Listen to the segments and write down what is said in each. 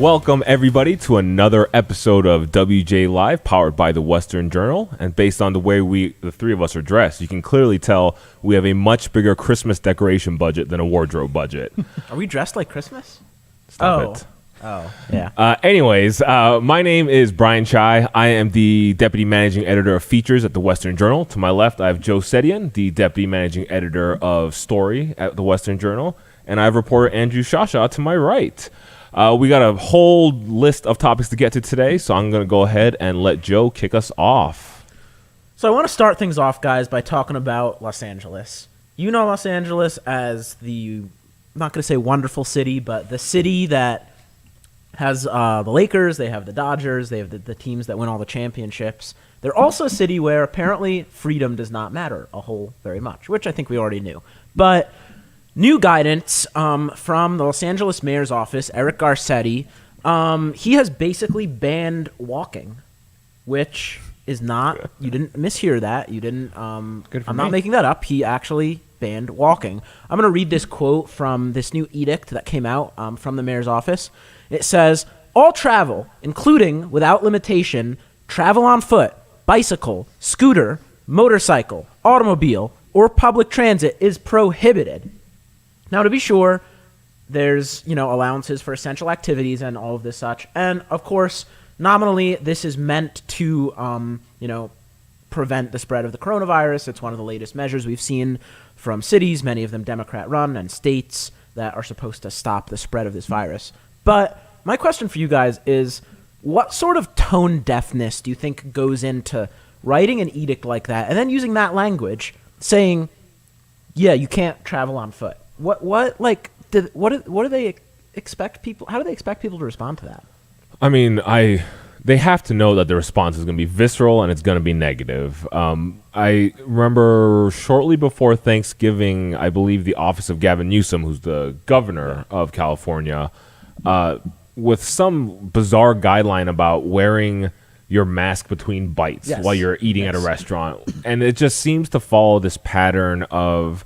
Welcome, everybody, to another episode of WJ Live, powered by the Western Journal. And based on the way the three of us are dressed, you can clearly tell we have a much bigger Christmas decoration budget than a wardrobe budget. Are we dressed like Christmas? Stop it. Oh, yeah. Anyways, my name is Brian Chai. I am the Deputy Managing Editor of Features at the Western Journal. To my left, I have Joe Sedian, the Deputy Managing Editor of Story at the Western Journal. And I have reporter Andrew Shasha to my right. We got a whole list of topics to get to today, so I'm going to go ahead and let Joe kick us off. So I want to start things off, guys, by talking about Los Angeles. You know Los Angeles as I'm not going to say wonderful city, but the city that has the Lakers, they have the Dodgers, they have the teams that win all the championships. They're also a city where apparently freedom does not matter a whole very much, which I think we already knew. But new guidance from the Los Angeles mayor's office, Eric Garcetti. He has basically banned walking, which is not, you didn't mishear that. You didn't, I'm not making that up. He actually banned walking. I'm going to read this quote from this new edict that came out from the mayor's office. It says, "All travel, including, without limitation, travel on foot, bicycle, scooter, motorcycle, automobile, or public transit is prohibited." Now, to be sure, there's, allowances for essential activities and all of this such. And, of course, nominally, this is meant to, prevent the spread of the coronavirus. It's one of the latest measures we've seen from cities, many of them Democrat-run, and states that are supposed to stop the spread of this virus. But my question for you guys is, what sort of tone deafness do you think goes into writing an edict like that and then using that language, saying, yeah, you can't travel on foot? What do they expect people? How do they expect people to respond to that? I mean, they have to know that the response is going to be visceral and it's going to be negative. I remember shortly before Thanksgiving, I believe the office of Gavin Newsom, who's the governor of California, with some bizarre guideline about wearing your mask between bites while you're eating at a restaurant. And it just seems to follow this pattern of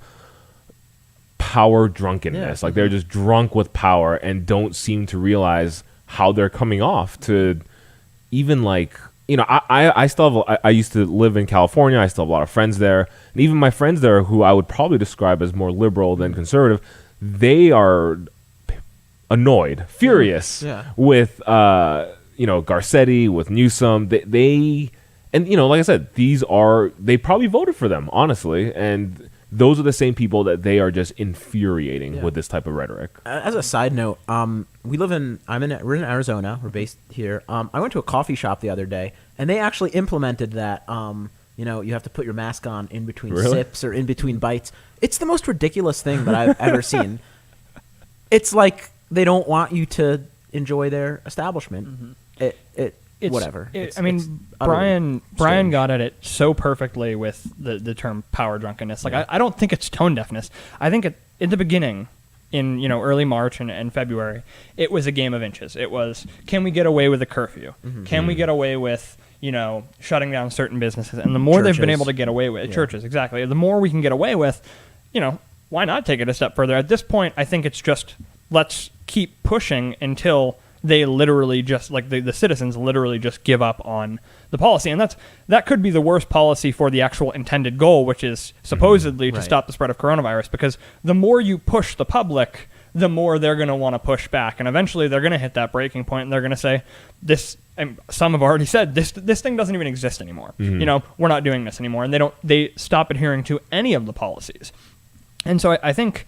power drunkenness. Like they're just drunk with power and don't seem to realize how they're coming off to even I still have, I used to live in California. I still have a lot of friends there. And even my friends there who I would probably describe as more liberal than conservative, they are annoyed, furious with, Garcetti, with Newsom. And like I said, they probably voted for them, honestly. And those are the same people that they are just infuriating with this type of rhetoric. As a side note, we're in Arizona. We're based here. I went to a coffee shop the other day, and they actually implemented that. You have to put your mask on in between sips or in between bites. It's the most ridiculous thing that I've ever seen. It's like they don't want you to enjoy their establishment. Whatever. Brian got at it so perfectly with the term power drunkenness. I don't think it's tone deafness. I think in the beginning, in early March and February, it was a game of inches. It was, can we get away with a curfew? Mm-hmm. Can we get away with shutting down certain businesses? And the more they've been able to get away with churches, exactly. The more we can get away with, why not take it a step further? At this point, I think it's just let's keep pushing until they literally just, the citizens literally just give up on the policy. And that could be the worst policy for the actual intended goal, which is supposedly to stop the spread of coronavirus, because the more you push the public, the more they're going to want to push back. And eventually they're going to hit that breaking point and they're going to say, and some have already said, this thing doesn't even exist anymore. We're not doing this anymore. And they stop adhering to any of the policies. And so I think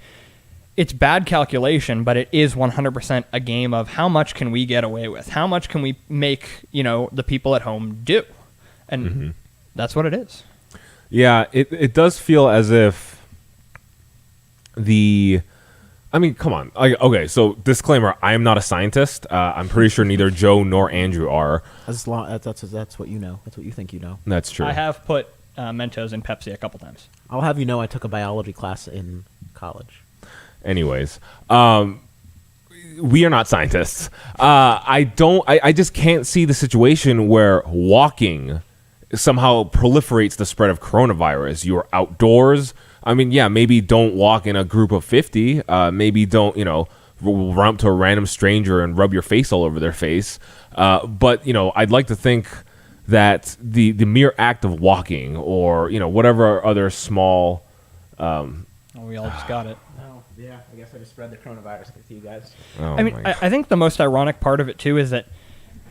it's bad calculation, but it is 100% a game of how much can we get away with? How much can we make, the people at home do? And that's what it is. Yeah, it does feel as if come on. Okay, so disclaimer, I am not a scientist. I'm pretty sure neither Joe nor Andrew are. That's what you know. That's what you think you know. That's true. I have put Mentos in Pepsi a couple times. I'll have you know I took a biology class in college. Anyways, we are not scientists. I just can't see the situation where walking somehow proliferates the spread of coronavirus. You are outdoors. I mean, yeah, maybe don't walk in a group of 50. Maybe don't, run up to a random stranger and rub your face all over their face. But I'd like to think that the mere act of walking, or whatever other small. We all just got it. Oh, yeah. I guess I just spread the coronavirus to you guys. I think the most ironic part of it too is that,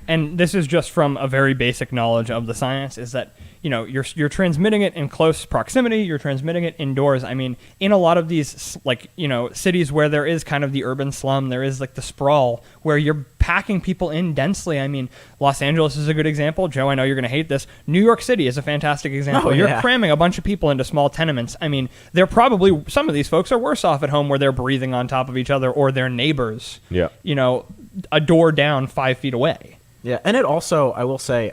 and this is just from a very basic knowledge of the science, is that you're transmitting it in close proximity, you're transmitting it indoors. I mean, in a lot of these cities where there is kind of the urban slum, there is like the sprawl where you're packing people in densely. I mean, Los Angeles is a good example. Joe, I know you're going to hate this. New York City is a fantastic example. You're cramming a bunch of people into small tenements. I mean, they're probably, some of these folks are worse off at home where they're breathing on top of each other, or their neighbors, a door down 5 feet away. Yeah, and it also, I will say,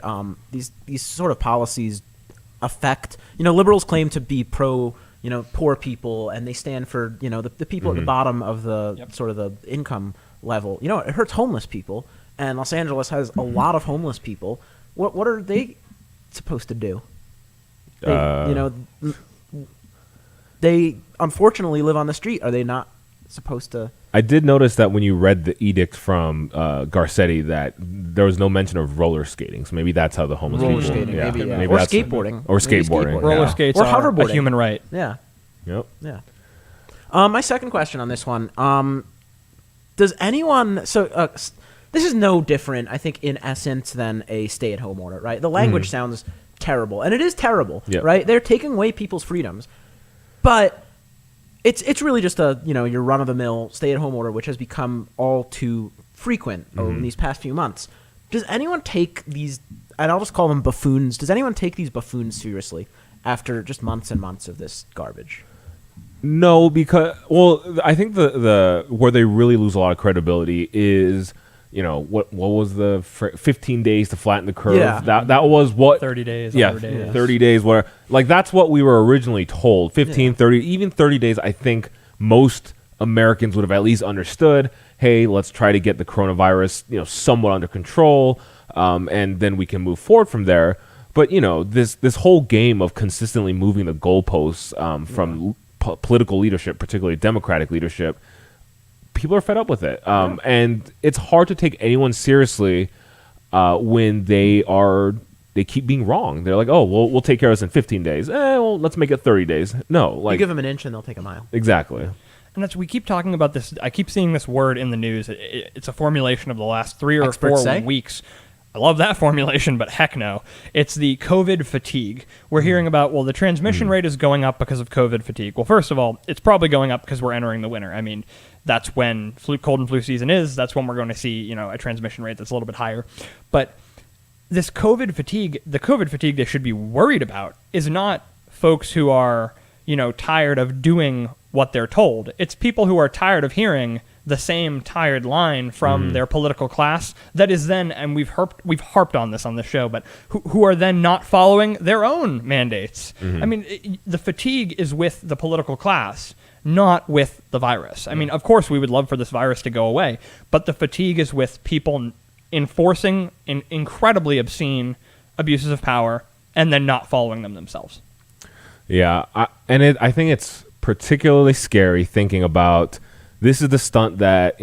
these sort of policies affect, liberals claim to be pro, poor people, and they stand for, the people at the bottom of the sort of the income level. It hurts homeless people, and Los Angeles has a lot of homeless people. What are they supposed to do? They unfortunately live on the street. Are they not supposed to? I did notice that when you read the edict from Garcetti, that there was no mention of roller skating. So maybe that's how the homeless Roller people. skating, Yeah. maybe, Maybe or that's- skateboarding. Or skateboarding. Roller yeah. skates Or are a hoverboarding. human right. Yeah. Yep. Yeah. My second question on this one. Does anyone... So this is no different, I think, in essence, than a stay-at-home order, right? The language sounds terrible, and it is terrible, Yep. right? They're taking away people's freedoms. But it's really just a, your run-of-the-mill stay-at-home order, which has become all too frequent over these past few months. Does anyone take these... And I'll just call them buffoons. Does anyone take these buffoons seriously after just months and months of this garbage? No, because I think the where they really lose a lot of credibility is what was the 15 days to flatten the curve. Yeah. That was what 30 days. Yeah, 100 days. 30 days. Where that's what we were originally told. 15, 30, even 30 days. I think most Americans would have at least understood. Hey, let's try to get the coronavirus somewhat under control, and then we can move forward from there. But this whole game of consistently moving the goalposts from political leadership, particularly Democratic leadership, people are fed up with it. And it's hard to take anyone seriously when they keep being wrong. They're like, oh, we'll take care of this in 15 days. Well, let's make it 30 days. No, You give them an inch and they'll take a mile. Exactly. And we keep talking about this. I keep seeing this word in the news. It's a formulation of the last 3 or Experts 4 say? weeks. I love that formulation, but heck no. It's the COVID fatigue. We're hearing about, the transmission rate is going up because of COVID fatigue. Well, first of all, it's probably going up because we're entering the winter. I mean, that's when cold and flu season is. That's when we're going to see, a transmission rate that's a little bit higher. But this COVID fatigue, the COVID fatigue they should be worried about is not folks who are, tired of doing what they're told. It's people who are tired of hearing the same tired line from their political class that is then, and we've harped on this on the show, but who are then not following their own mandates. I mean, the fatigue is with the political class, not with the virus. I mean, of course, we would love for this virus to go away, but the fatigue is with people enforcing incredibly obscene abuses of power and then not following them themselves. Yeah, I think it's particularly scary thinking about this is the stunt that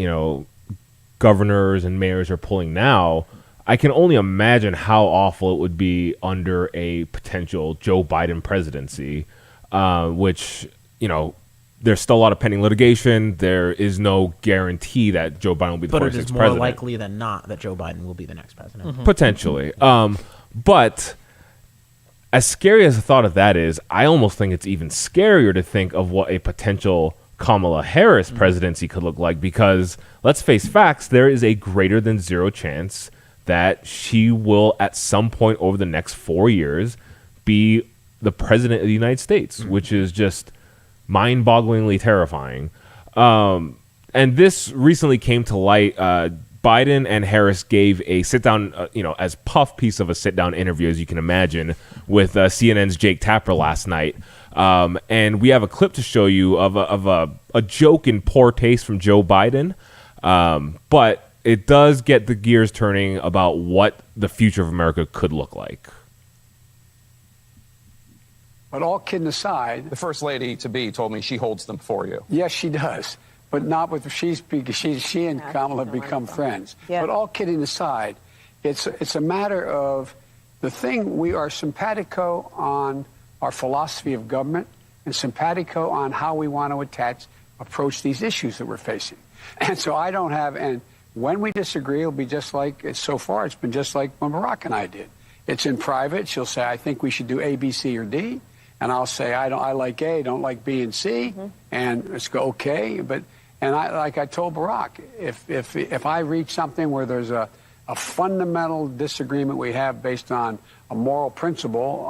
governors and mayors are pulling now. I can only imagine how awful it would be under a potential Joe Biden presidency, which there's still a lot of pending litigation. There is no guarantee that Joe Biden will be the 46th But it president. is more likely than not that Joe Biden will be the next president. Potentially. But as scary as the thought of that is, I almost think it's even scarier to think of what a potential Kamala Harris presidency could look like, because let's face facts, there is a greater than zero chance that she will at some point over the next 4 years be the president of the United States, which is just mind-bogglingly terrifying. And this recently came to light. Biden and Harris gave a sit-down, as puff piece of a sit-down interview as you can imagine, with CNN's Jake Tapper last night. And we have a clip to show you of a joke in poor taste from Joe Biden. But it does get the gears turning about what the future of America could look like. But all kidding aside, The First Lady-to-be told me she holds them for you. yes, she does. but not with she and Kamala have become friends. Yeah. But all kidding aside, it's a matter of the thing. We are simpatico on our philosophy of government and simpatico on how we want to approach these issues that we're facing. And so I don't have, and when we disagree, it'll be just like, so far it's been just like when Barack and I did. It's in private. She'll say, I think we should do A, B, C, or D. And I'll say, I like A, don't like B and C. Mm-hmm. And let's go, okay. And like I told Barack, if I reach something where there's a fundamental disagreement we have based on a moral principle,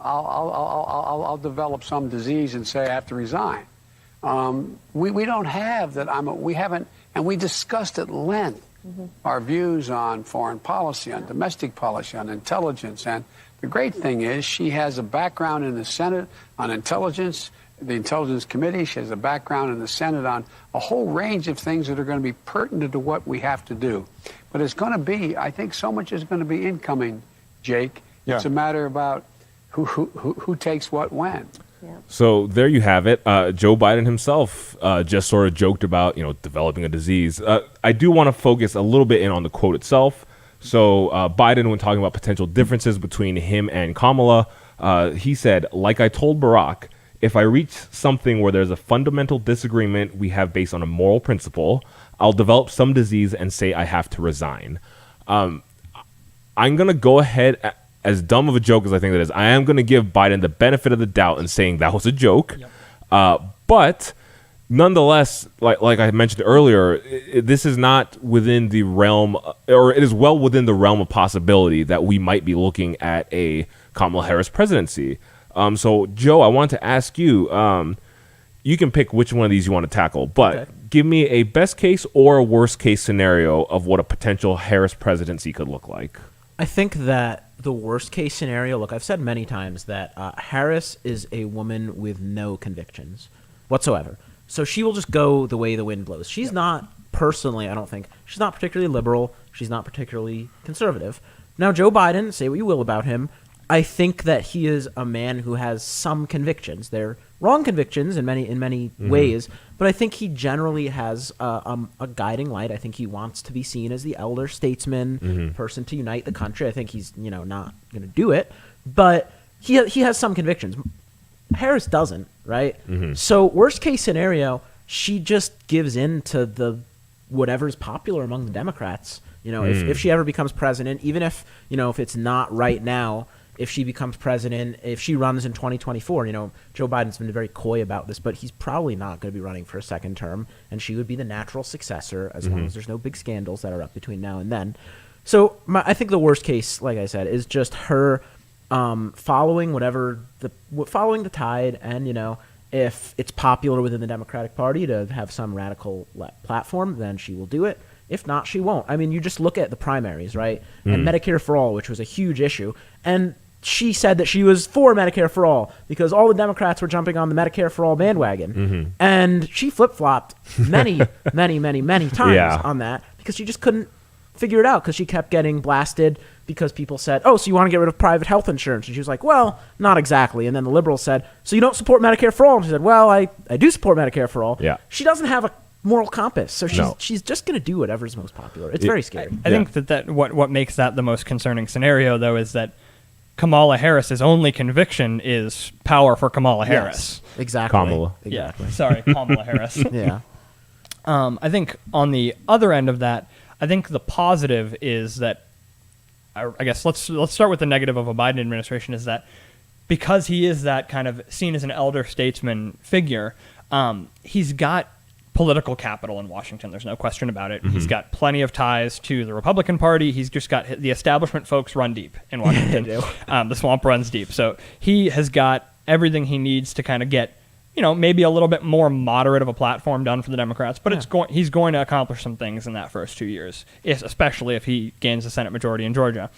I'll develop some disease and say I have to resign. We don't have that. We haven't, and we discussed at length our views on foreign policy, on domestic policy, on intelligence. And the great thing is she has a background in the Senate on intelligence, the Intelligence Committee. She has a background in the Senate on a whole range of things that are going to be pertinent to what we have to do. But it's going to be, I think so much is going to be incoming, Jake. Yeah. It's a matter about who takes what when. Yeah. So there you have it. Joe Biden himself just sort of joked about, developing a disease. I do want to focus a little bit in on the quote itself. So Biden, when talking about potential differences between him and Kamala, he said, like I told Barack, if I reach something where there's a fundamental disagreement we have based on a moral principle, I'll develop some disease and say I have to resign. I'm going to go ahead, as dumb of a joke as I think that is, I am going to give Biden the benefit of the doubt in saying that was a joke. Yep. But nonetheless, like I mentioned earlier, this is not within the realm, or it is well within the realm of possibility that we might be looking at a Kamala Harris presidency. So, Joe, I want to ask you, you can pick which one of these you want to tackle, but give me a best case or a worst case scenario of what a potential Harris presidency could look like. I think that the worst case scenario, look, I've said many times that Harris is a woman with no convictions whatsoever. So she will just go the way the wind blows. She's not personally, I don't think, she's not particularly liberal. She's not particularly conservative. Now, Joe Biden, say what you will about him, I think that he is a man who has some convictions. They're wrong convictions in many ways, but I think he generally has a guiding light. I think he wants to be seen as the elder statesman, person to unite the country. I think he's not going to do it, but he has some convictions. Harris doesn't, right? So worst case scenario, she just gives in to the whatever's popular among the Democrats. If she ever becomes president, even if if it's not right now. If she becomes president, if she runs in 2024, Joe Biden's been very coy about this, but he's probably not going to be running for a second term, and she would be the natural successor as long as there's no big scandals that are up between now and then. So I think the worst case, like I said, is just her following the tide, and if it's popular within the Democratic Party to have some radical platform, then she will do it. If not, she won't. I mean, you just look at the primaries, right? And Medicare for All, which was a huge issue, and she said that she was for Medicare for All because all the Democrats were jumping on the Medicare for All bandwagon. And she flip-flopped many times on that because she just couldn't figure it out because she kept getting blasted because people said, oh, so you want to get rid of private health insurance? And she was like, well, not exactly. And then the liberals said, so you don't support Medicare for All? And she said, well, I do support Medicare for All. Yeah. She doesn't have a moral compass, so she's just going to do whatever's most popular. It's very scary. I think that what makes that the most concerning scenario, though, is that Kamala Harris's only conviction is power for Kamala Harris. Yes, exactly. Kamala. Yeah, sorry, Kamala Harris. Yeah. I think on the other end of that, I think the positive is that, I guess let's start with the negative of a Biden administration, is that because he is that kind of seen as an elder statesman figure, he's got political capital in Washington. There's no question about it. He's got plenty of ties to the Republican Party. He's just got the establishment folks run deep in Washington. The swamp runs deep. So he has got everything he needs to kind of get, maybe a little bit more moderate of a platform done for the Democrats. But he's going to accomplish some things in that first 2 years, especially if he gains the Senate majority in Georgia.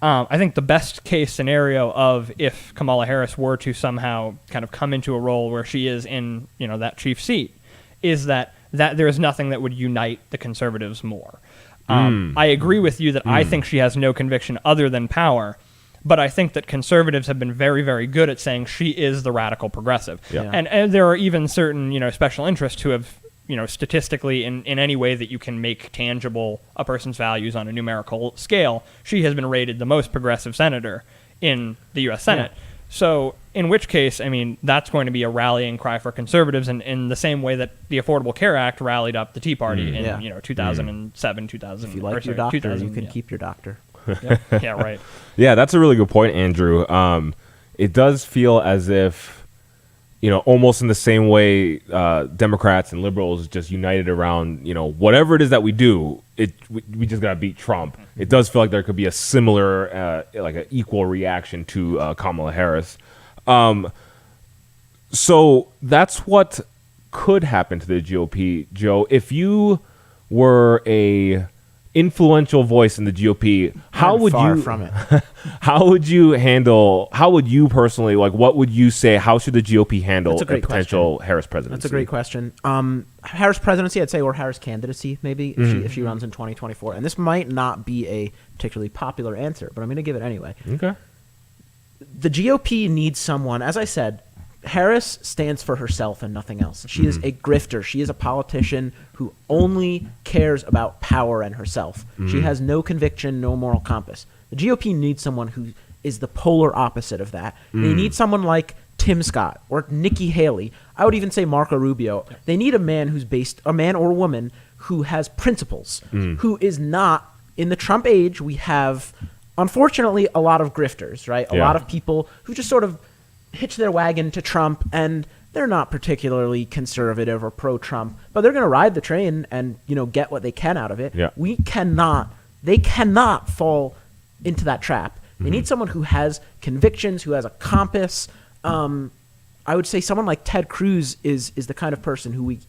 I think the best case scenario of if Kamala Harris were to somehow kind of come into a role where she is in, that chief seat, is that there is nothing that would unite the conservatives more. I agree with you that I think she has no conviction other than power, but I think that conservatives have been very, very good at saying she is the radical progressive. Yeah. And there are even certain, special interests who have, statistically in any way that you can make tangible a person's values on a numerical scale, she has been rated the most progressive senator in the U.S. Senate. Yeah. So in which case, I mean, that's going to be a rallying cry for conservatives in the same way that the Affordable Care Act rallied up the Tea Party in 2007, 2000. If you like your doctor, you can keep your doctor. Yeah, right. Yeah, that's a really good point, Andrew. It does feel as if, almost in the same way Democrats and liberals just united around, whatever it is that we do, we just got to beat Trump. It does feel like there could be a similar, like an equal reaction to Kamala Harris. So that's what could happen to the GOP, Joe. If you were a influential voice in the GOP, how would you personally, like, what would you say, how should the GOP handle a potential Harris presidency? That's a great question. Harris presidency, I'd say, or Harris candidacy, maybe, if she runs in 2024. And this might not be a particularly popular answer, but I'm going to give it anyway. Okay. The GOP needs someone, as I said. Harris stands for herself and nothing else. She is a grifter. She is a politician who only cares about power and herself. She has no conviction, no moral compass. The GOP needs someone who is the polar opposite of that. They need someone like Tim Scott or Nikki Haley. I would even say Marco Rubio. They need a man or woman who has principles, who is not, in the Trump age, we have, unfortunately, a lot of grifters, right? A lot of people who just sort of hitch their wagon to Trump, and they're not particularly conservative or pro-Trump, but they're going to ride the train and get what they can out of it. Yeah. They cannot fall into that trap. They need someone who has convictions, who has a compass. I would say someone like Ted Cruz is the kind of person who we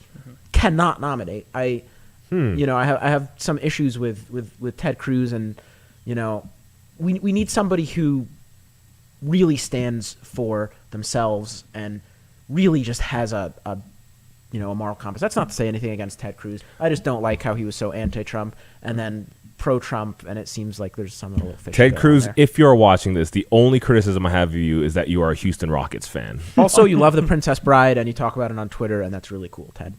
cannot nominate. I have some issues with Ted Cruz, and we need somebody who really stands for themselves and really just has a moral compass. That's not to say anything against Ted Cruz. I just don't like how he was so anti-Trump and then pro-Trump, and it seems like there's some little fish. Ted Cruz, if you're watching this, the only criticism I have of you is that you are a Houston Rockets fan. Also, you love The Princess Bride, and you talk about it on Twitter, and that's really cool, Ted.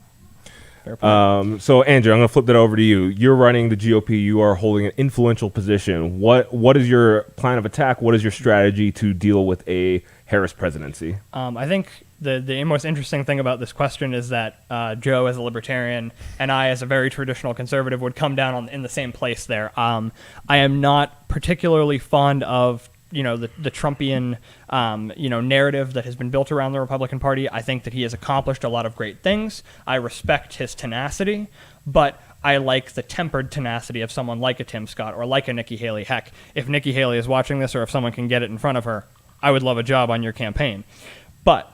So, Andrew, I'm going to flip that over to you. You're running the GOP. You are holding an influential position. What is your plan of attack? What is your strategy to deal with a Harris presidency? I think the most interesting thing about this question is that Joe, as a libertarian, and I, as a very traditional conservative, would come down in the same place there. I am not particularly fond of the Trumpian, narrative that has been built around the Republican Party. I think that he has accomplished a lot of great things. I respect his tenacity, but I like the tempered tenacity of someone like a Tim Scott or like a Nikki Haley. Heck, if Nikki Haley is watching this, or if someone can get it in front of her, I would love a job on your campaign. But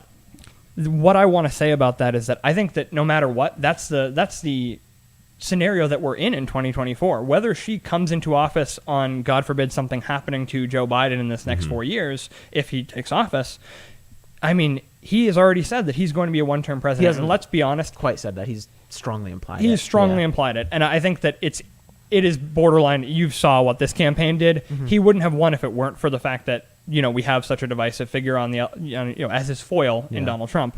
what I want to say about that is that I think that no matter what, that's the scenario that we're in 2024. Whether she comes into office on, God forbid, something happening to Joe Biden in this next 4 years, if he takes office, I mean, he has already said that he's going to be a one-term president. He hasn't, and let's be honest, quite said that. He's strongly implied He's strongly implied it. And I think that it is borderline. You saw what this campaign did. He wouldn't have won if it weren't for the fact that, we have such a divisive figure on the, as his foil in Donald Trump.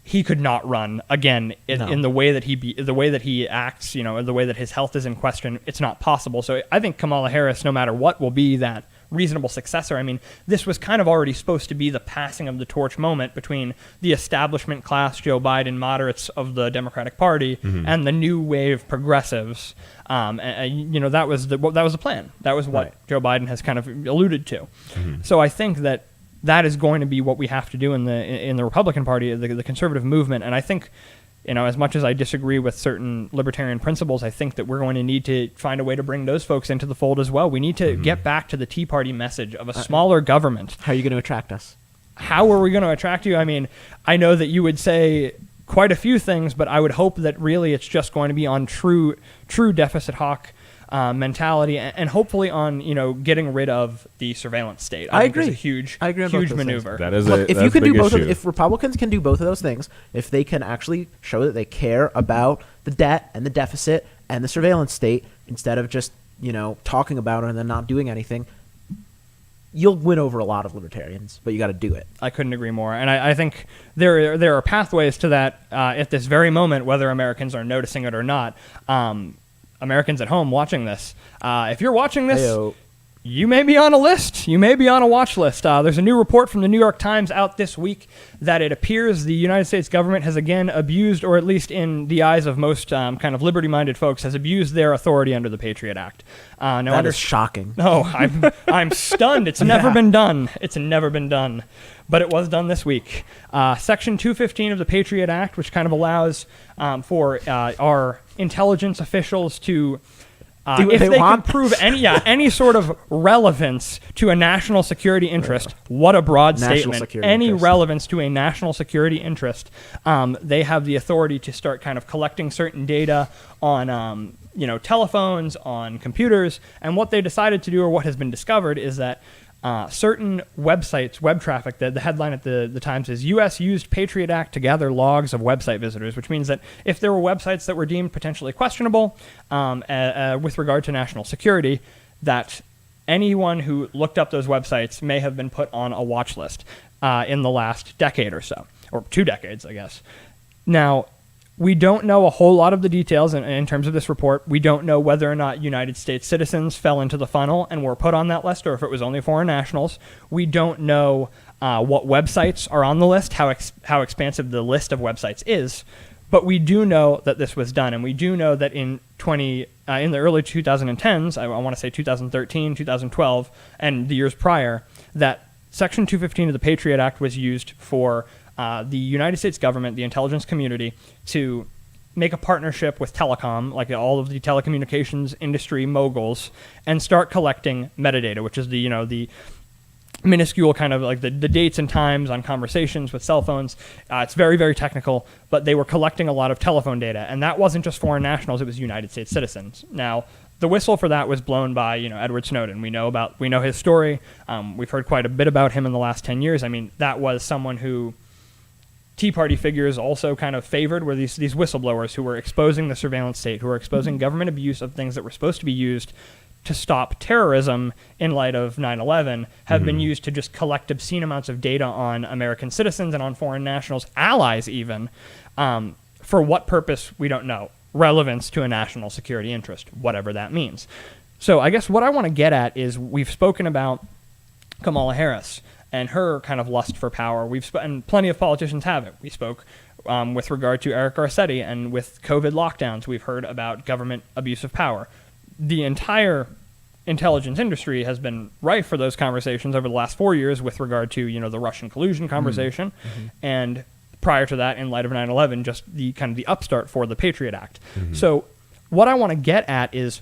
He could not run again in the way that he acts, the way that his health is in question. It's not possible. So I think Kamala Harris, no matter what, will be that reasonable successor. I mean, this was kind of already supposed to be the passing of the torch moment between the establishment class, Joe Biden moderates of the Democratic Party, and the new wave progressives. That was the plan. That was what Joe Biden has kind of alluded to. So I think that is going to be what we have to do in the Republican Party, the conservative movement. And I think, as much as I disagree with certain libertarian principles, I think that we're going to need to find a way to bring those folks into the fold as well. We need to get back to the Tea Party message of a smaller government. How are you going to attract us? How are we going to attract you? I mean, I know that you would say quite a few things, but I would hope that really it's just going to be on true deficit hawk mentality, and hopefully on getting rid of the surveillance state. I agree. It's a huge maneuver. That is Look, if you can do both, if Republicans can do both of those things, if they can actually show that they care about the debt and the deficit and the surveillance state instead of just talking about it and then not doing anything, you'll win over a lot of libertarians, but you got to do it. I couldn't agree more. And I think there are pathways to that at this very moment, whether Americans are noticing it or not. Americans at home watching this, if you're watching this, Heyo. you may be on a list. You may be on a watch list. There's a new report from the New York Times out this week that it appears the United States government has again abused, or at least in the eyes of most kind of liberty-minded folks, has abused their authority under the Patriot Act. That is shocking. No, I'm stunned. It's never been done. It's never been done. But it was done this week. Section 215 of the Patriot Act, which kind of allows for our intelligence officials to, if they can prove any sort of relevance to a national security interest, what a broad statement, any relevance to a national security interest, they have the authority to start kind of collecting certain data on telephones, on computers. And what they decided to do, or what has been discovered, is that certain websites, web traffic, the headline at the Times is U.S. used Patriot Act to gather logs of website visitors, which means that if there were websites that were deemed potentially questionable with regard to national security, that anyone who looked up those websites may have been put on a watch list in the last decade or so, or 2 decades, I guess. Now, we don't know a whole lot of the details in terms of this report. We don't know whether or not United States citizens fell into the funnel and were put on that list, or if it was only foreign nationals. We don't know what websites are on the list, how expansive the list of websites is. But we do know that this was done, and we do know that in the early 2010s, I want to say 2013, 2012, and the years prior, that Section 215 of the Patriot Act was used for the United States government, the intelligence community, to make a partnership with telecom, like all of the telecommunications industry moguls, and start collecting metadata, which is the minuscule kind of like the dates and times on conversations with cell phones. It's very, very technical, but they were collecting a lot of telephone data, and that wasn't just foreign nationals, it was United States citizens. Now, the whistle for that was blown by, Edward Snowden. We know his story. We've heard quite a bit about him in the last 10 years. I mean, that was someone who Tea Party figures also kind of favored, were these whistleblowers who were exposing the surveillance state, who were exposing government abuse of things that were supposed to be used to stop terrorism in light of 9/11, have been used to just collect obscene amounts of data on American citizens and on foreign nationals, allies even. For what purpose, we don't know. Relevance to a national security interest, whatever that means. So I guess what I want to get at is, we've spoken about Kamala Harris and her kind of lust for power. And plenty of politicians have it. We spoke with regard to Eric Garcetti, and with COVID lockdowns, we've heard about government abuse of power. The entire intelligence industry has been rife for those conversations over the last 4 years with regard to, the Russian collusion conversation. And prior to that, in light of 9/11, just the kind of the upstart for the Patriot Act. So what I want to get at is,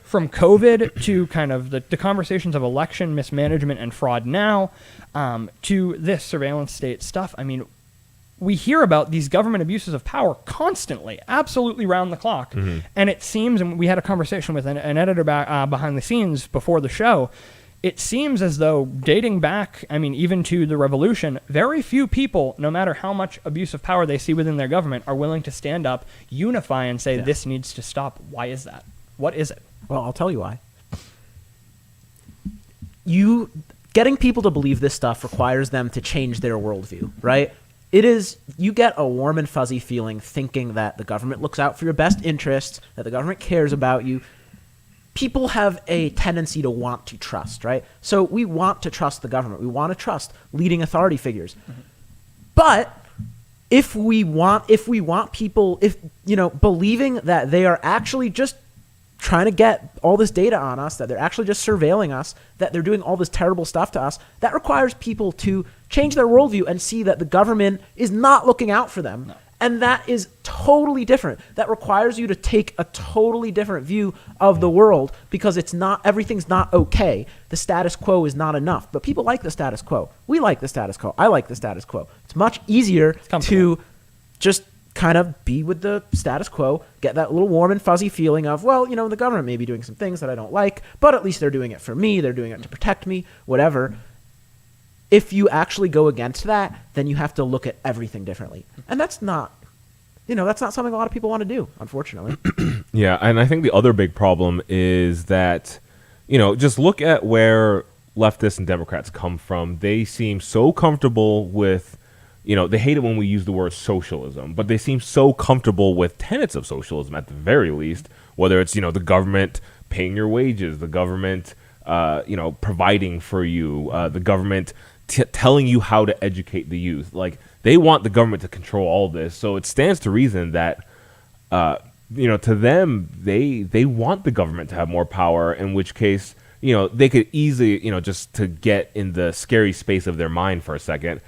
from COVID to kind of the conversations of election mismanagement and fraud now, to this surveillance state stuff. I mean, we hear about these government abuses of power constantly, absolutely round the clock. And it seems, and we had a conversation with an editor behind the scenes before the show, it seems as though, dating back, even to the revolution, very few people, no matter how much abuse of power they see within their government, are willing to stand up, unify, and say, this needs to stop. Why is that? What is it? Well, I'll tell you why. Getting people to believe this stuff requires them to change their worldview, right? You get a warm and fuzzy feeling thinking that the government looks out for your best interests, that the government cares about you. People have a tendency to want to trust, right? So we want to trust the government. We want to trust leading authority figures. But if we want people, believing that they are actually just trying to get all this data on us, that they're actually just surveilling us, that they're doing all this terrible stuff to us, that requires people to change their worldview and see that the government is not looking out for them. No. And that is totally different. That requires you to take a totally different view of the world, because everything's not okay. The status quo is not enough. But people like the status quo. We like the status quo. I like the status quo. It's much easier to just kind of be with the status quo, get that little warm and fuzzy feeling of, the government may be doing some things that I don't like, but at least they're doing it for me, they're doing it to protect me, whatever. If you actually go against that, then you have to look at everything differently. And that's not something a lot of people want to do, unfortunately. Yeah, and I think the other big problem is that, just look at where leftists and Democrats come from. They seem so comfortable with, they hate it when we use the word socialism, but they seem so comfortable with tenets of socialism at the very least, whether it's, the government paying your wages, the government, providing for you, the government telling you how to educate the youth. Like, they want the government to control all this. So it stands to reason that, to them, they want the government to have more power, in which case, they could easily, just to get in the scary space of their mind for a second,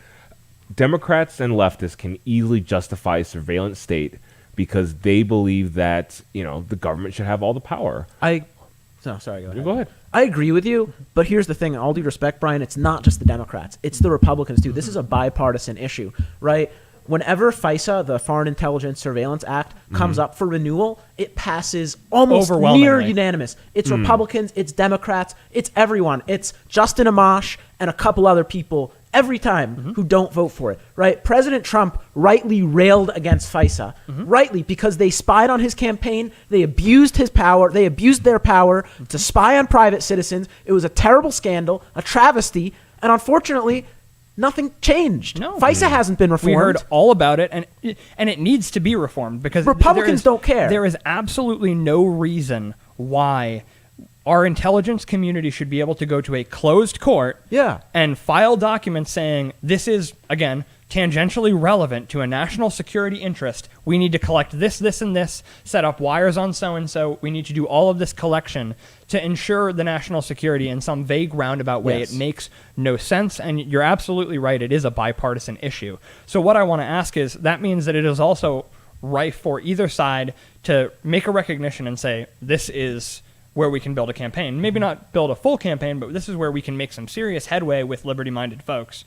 Democrats and leftists can easily justify a surveillance state because they believe that, the government should have all the power. Sorry, go ahead. Go ahead. I agree with you, but here's the thing. All due respect, Brian, it's not just the Democrats. It's the Republicans, too. This is a bipartisan issue, right? Whenever FISA, the Foreign Intelligence Surveillance Act, comes up for renewal, it passes almost near unanimous. It's Republicans, it's Democrats, it's everyone. It's Justin Amash and a couple other people every time who don't vote for it, right? President Trump rightly railed against FISA, rightly, because they spied on his campaign, they abused his power, they abused their power to spy on private citizens. It was a terrible scandal, a travesty, and unfortunately, nothing changed. No. FISA hasn't been reformed. We heard all about it, and it needs to be reformed because Republicans don't care. There is absolutely no reason why our intelligence community should be able to go to a closed court and file documents saying this is, again, tangentially relevant to a national security interest. We need to collect this, this, and this, set up wires on so-and-so. We need to do all of this collection to ensure the national security in some vague roundabout way. Yes. It makes no sense, and you're absolutely right. It is a bipartisan issue. So what I want to ask is, that means that it is also rife for either side to make a recognition and say, this is where we can build a campaign. Maybe not build a full campaign, but this is where we can make some serious headway with liberty-minded folks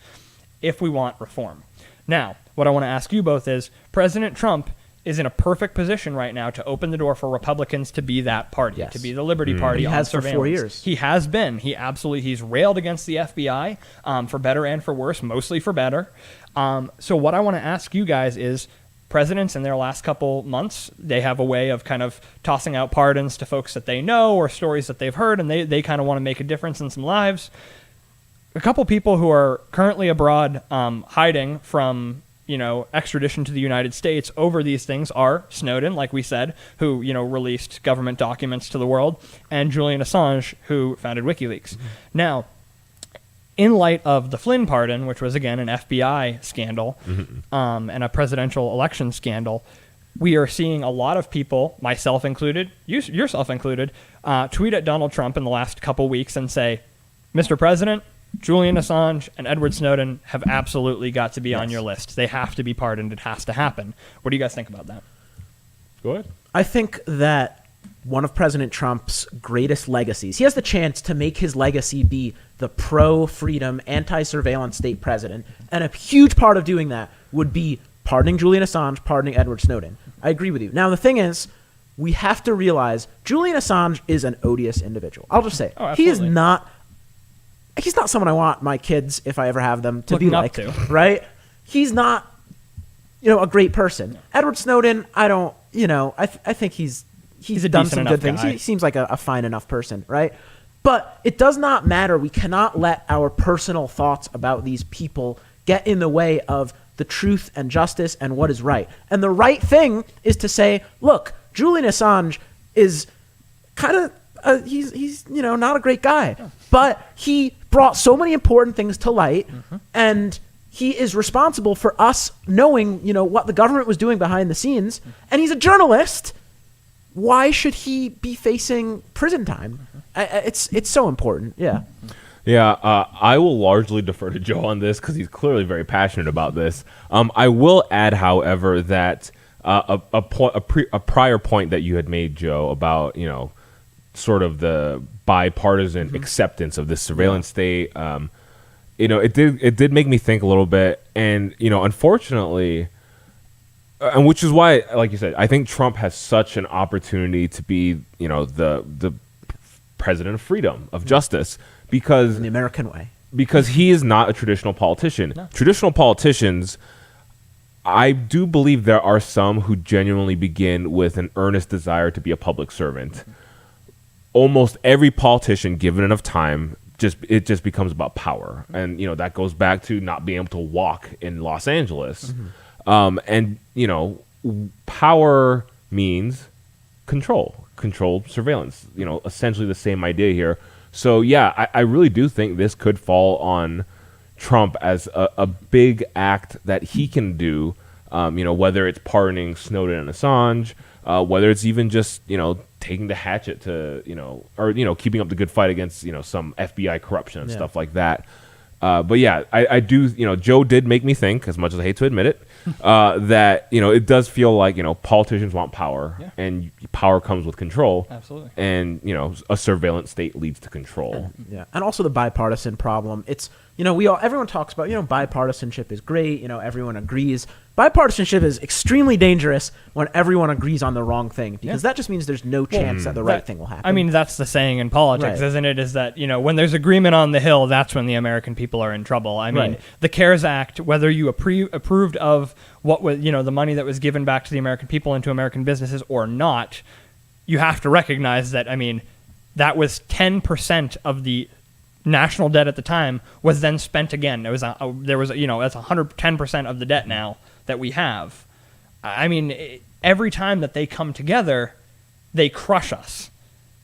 if we want reform. Now, what I want to ask you both is, President Trump is in a perfect position right now to open the door for Republicans to be that party, to be the Liberty Party. He has for 4 years. He has been. He's railed against the FBI for better and for worse, mostly for better. So what I want to ask you guys is, presidents in their last couple months, they have a way of kind of tossing out pardons to folks that they know or stories that they've heard, and they kind of want to make a difference in some lives. A couple people who are currently abroad hiding from, extradition to the United States over these things are Snowden, like we said, who, released government documents to the world, and Julian Assange, who founded WikiLeaks. Now, in light of the Flynn pardon, which was, again, an FBI scandal and a presidential election scandal, we are seeing a lot of people, myself included, yourself included, tweet at Donald Trump in the last couple weeks and say, Mr. President, Julian Assange and Edward Snowden have absolutely got to be on your list. They have to be pardoned. It has to happen. What do you guys think about that? Go ahead. I think that one of President Trump's greatest legacies, he has the chance to make his legacy be the pro-freedom, anti-surveillance state president. And a huge part of doing that would be pardoning Julian Assange, pardoning Edward Snowden. I agree with you. Now, the thing is, we have to realize Julian Assange is an odious individual. I'll just say, he's not someone I want my kids, if I ever have them, to be like, right? He's not, a great person. Edward Snowden, I think he's done some good things. He seems like a fine enough person, right? But it does not matter. We cannot let our personal thoughts about these people get in the way of the truth and justice and what is right. And the right thing is to say, look, Julian Assange is kind of he's not a great guy, but he brought so many important things to light, and he is responsible for us knowing what the government was doing behind the scenes, and he's a journalist. Why should he be facing prison time? It's so important. Yeah. I will largely defer to Joe on this because he's clearly very passionate about this. I will add, however, that a prior point that you had made, Joe, about sort of the bipartisan acceptance of this surveillance state. It did make me think a little bit, and unfortunately, and which is why, like you said, I think Trump has such an opportunity to be the president of freedom, of justice, because in the American way, because he is not a traditional politician. No. Traditional politicians, I do believe there are some who genuinely begin with an earnest desire to be a public servant. Almost every politician, given enough time, it just becomes about power, and that goes back to not being able to walk in Los Angeles, and power means control, surveillance. Essentially the same idea here. So yeah, I really do think this could fall on Trump as a big act that he can do. Whether it's pardoning Snowden and Assange, whether it's even just taking the hatchet to or keeping up the good fight against some FBI corruption and stuff like that. But yeah, I do. Joe did make me think, as much as I hate to admit it, that it does feel like politicians want power, and power comes with control. Absolutely. And a surveillance state leads to control. And also the bipartisan problem. It's everyone talks about bipartisanship is great. Everyone agrees. Bipartisanship is extremely dangerous when everyone agrees on the wrong thing, because that just means there's no chance that the right thing will happen. I mean, that's the saying in politics, isn't it? Is that, when there's agreement on the Hill, that's when the American people are in trouble. I mean, the CARES Act, whether you approved of what was, the money that was given back to the American people and to American businesses or not, you have to recognize that, that was 10% of the national debt at the time was then spent again. That's 110% of the debt now that we have. Every time that they come together, they crush us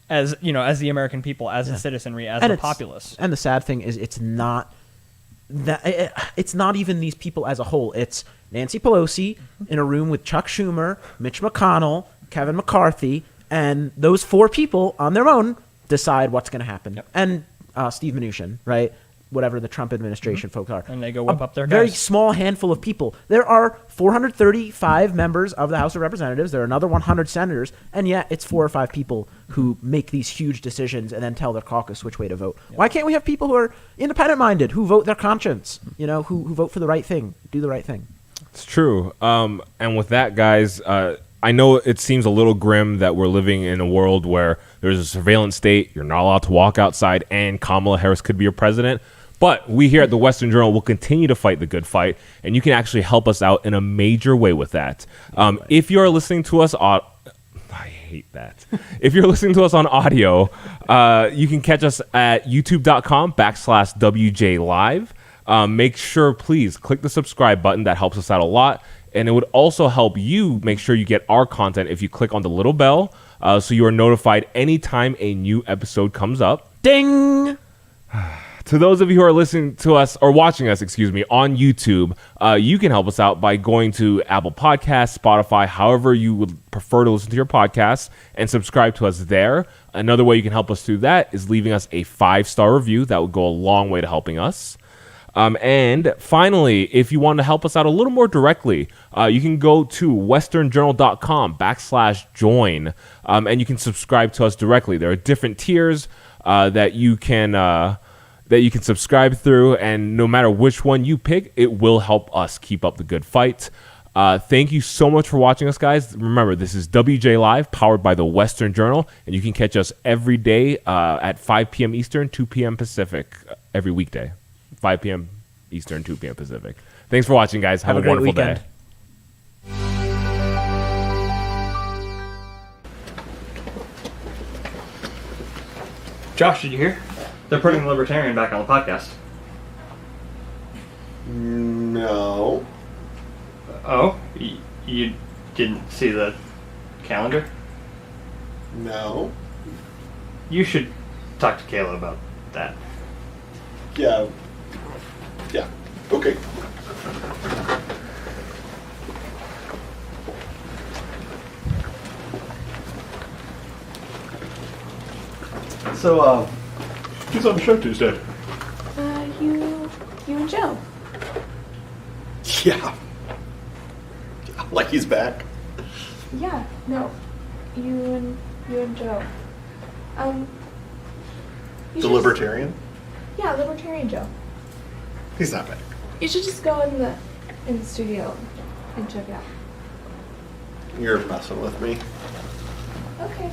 as the American people, as the citizenry, as the populace. And the sad thing is, it's not even these people as a whole. It's Nancy Pelosi in a room with Chuck Schumer, Mitch McConnell, Kevin McCarthy, and those four people on their own decide what's going to happen. And Steve Mnuchin, right? Whatever the Trump administration folks are. And they go whip up their guys. Very small handful of people. There are 435 members of the House of Representatives. There are another 100 senators. And yet it's 4 or 5 people who make these huge decisions and then tell their caucus which way to vote. Why can't we have people who are independent-minded, who vote their conscience, who vote for the right thing, do the right thing? It's true. And with that, guys, I know it seems a little grim that we're living in a world where there's a surveillance state, you're not allowed to walk outside, and Kamala Harris could be your president. But we here at the Western Journal will continue to fight the good fight, and you can actually help us out in a major way with that. If you're listening to us on... I hate that. If you're listening to us on audio, you can catch us at youtube.com/WJ Live. Make sure, please, click the subscribe button. That helps us out a lot. And it would also help you make sure you get our content if you click on the little bell, so you are notified anytime a new episode comes up. Ding! To those of you who are listening to us, or watching us, on YouTube, you can help us out by going to Apple Podcasts, Spotify, however you would prefer to listen to your podcasts, and subscribe to us there. Another way you can help us do that is leaving us a 5-star review. That would go a long way to helping us. And finally, if you want to help us out a little more directly, you can go to westernjournal.com/join, and you can subscribe to us directly. There are different tiers that you can subscribe through, and no matter which one you pick, it will help us keep up the good fight. Thank you so much for watching us, guys. Remember, this is WJ Live, powered by the Western Journal, and you can catch us every day at 5 p.m. Eastern, 2 p.m. Pacific, every weekday. 5 p.m. Eastern, 2 p.m. Pacific. Thanks for watching, guys. Have a great wonderful weekend. day. Josh, did you hear? They're putting the Libertarian back on the podcast. No. Oh? You didn't see the calendar? No. You should talk to Kayla about that. Yeah. Yeah. Okay. So, who's on the show Tuesday? You and Joe. Yeah. Like he's back. Yeah, no. You and Joe. The You should Libertarian? Yeah, Libertarian Joe. He's not back. You should just go in the studio and check it out. You're messing with me. Okay.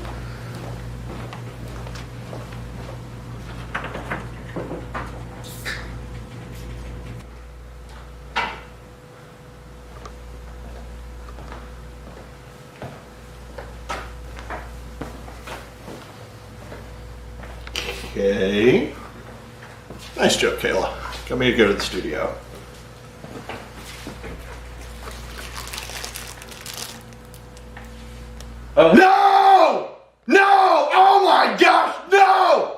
Okay. Nice joke, Kayla. Come here to go to the studio. No! No! Oh my gosh! No!